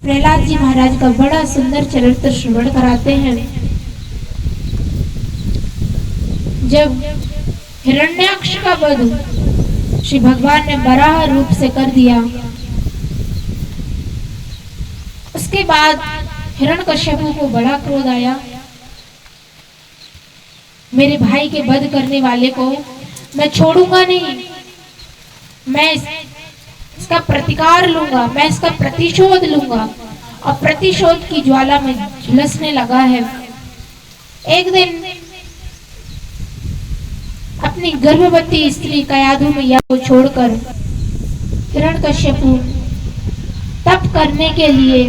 प्रहलाद जी महाराज का बड़ा सुंदर चरित्र श्रवण कराते हैं। जब हिरण्याक्ष का वध श्री भगवान ने वराह रूप से कर दिया, उसके बाद हिरण्यकश्यपु को बड़ा क्रोध आया। मेरे भाई के वध करने वाले को मैं छोड़ूंगा नहीं, मैं इसका प्रतिकार लूंगा, मैं इसका प्रतिशोध लूंगा। और प्रतिशोध की ज्वाला में झुलसने लगा है। एक दिन अपनी गर्भवती स्त्री कयाधु मैया को छोड़कर हिरण्यकश्यपु तप करने के लिए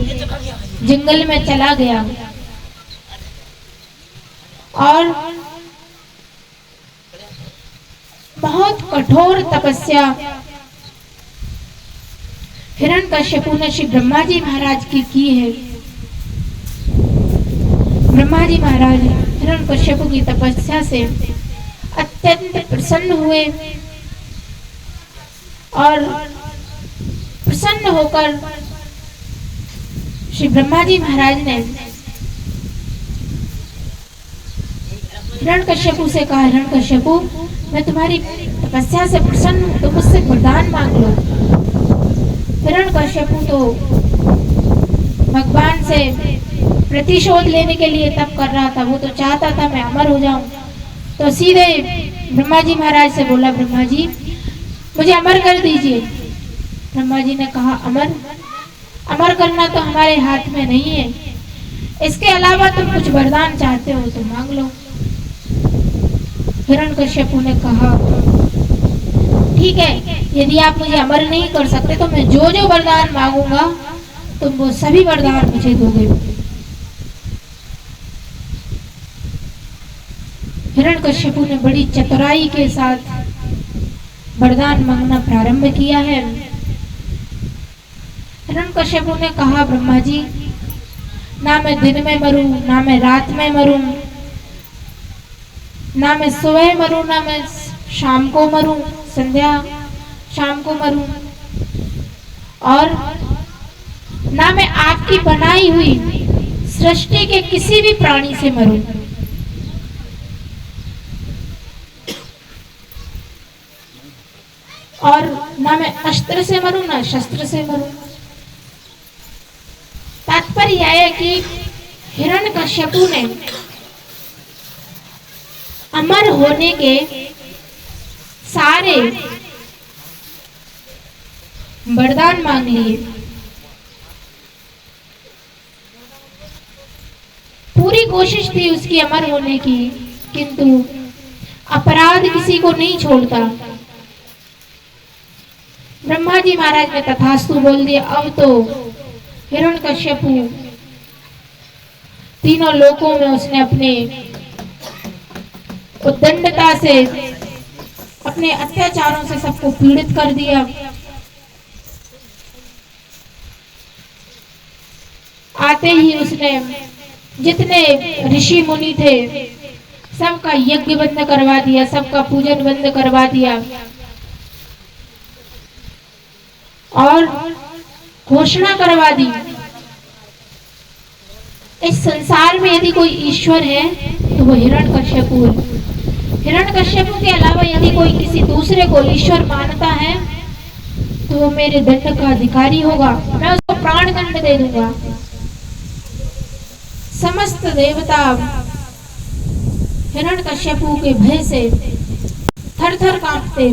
जंगल में चला गया और बहुत कठोर तपस्या हिरण्यकश्यपु ने श्री ब्रह्मा जी महाराज की है। ब्रह्मा जी महाराज हिरण्यकश्यपु की तपस्या से अत्यंत प्रसन्न हुए और प्रसन्न होकर श्री ब्रह्मा जी महाराज ने हिरण्यकश्यपु से कहा, हिरण्यकश्यपु मैं तुम्हारी तपस्या से प्रसन्न हूं, तो मुझसे वरदान मांग लो। हिरण्यकश्यपु तो भगवान से प्रतिशोध लेने के लिए तप कर रहा था, वो तो चाहता था मैं अमर हो जाऊं। तो सीधे ब्रह्मा जी महाराज से बोला, ब्रह्मा जी मुझे अमर कर दीजिए। ब्रह्मा जी ने कहा, अमर करना तो हमारे हाथ में नहीं है, इसके अलावा तुम कुछ वरदान चाहते हो तो मांग लो। हिरण्यकश्यपु ने कहा, ठीक है, यदि आप मुझे अमर नहीं कर सकते तो मैं जो जो वरदान मांगूंगा तुम वो सभी वरदान मुझे दोगे। हिरण्यकश्यपु ने बड़ी चतुराई के साथ वरदान मांगना प्रारंभ किया है। हिरण्यकश्यपु ने कहा, ब्रह्मा जी ना मैं दिन में मरूं, ना मैं रात में मरूं, ना मैं सुबह मरूं, ना मैं शाम को मरूं, संध्या शाम को मरूं, और ना मैं आपकी बनाई हुई सृष्टि के किसी भी प्राणी से मरूं। और ना मैं अस्त्र से मरूं, ना शस्त्र से मरूं। तात्पर्य यह है कि हिरण्यकश्यपु ने अमर होने के सारे वरदान मांग लिए। पूरी कोशिश थी उसकी अमर होने की, किंतु अपराध किसी को नहीं छोड़ता। ब्रह्मा जी महाराज ने तथास्तु बोल दिया। अब तो हिरण्यकश्यपु तीनों लोकों में उसने अपने उद्दंडता से, अपने अत्याचारों से सबको पीड़ित कर दिया। आते ही उसने जितने ऋषि मुनि थे सबका यज्ञ बंद करवा दिया, सबका पूजन बंद करवा दिया और घोषणा करवा दी, इस संसार में यदि कोई ईश्वर है तो वो हिरण्यकश्यपु है। हिरण्यकश्यपु के अलावा यदि कोई किसी दूसरे को ईश्वर मानता है तो वो मेरे दंड का अधिकारी होगा, मैं उसको प्राण दंड दे दूंगा। समस्त देवता हिरण्यकश्यपु के भय से थर थर कांपते।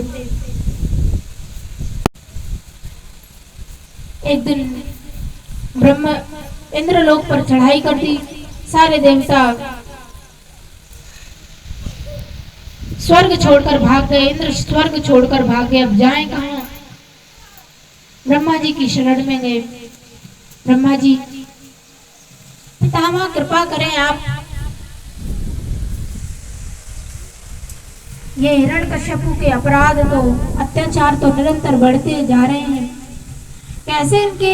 एक दिन ब्रह्म इंद्रलोक पर चढ़ाई कर दी, सारे देवता स्वर्ग छोड़कर भाग गए, इंद्र स्वर्ग छोड़कर भाग गए। अब जाएं कहां? ब्रह्मा जी की शरण में गए। ब्रह्मा जी, पितामह कृपा करें आप, ये हिरण्यकश्यपु के अपराध तो, अत्याचार तो निरंतर बढ़ते जा रहे हैं, कैसे इनके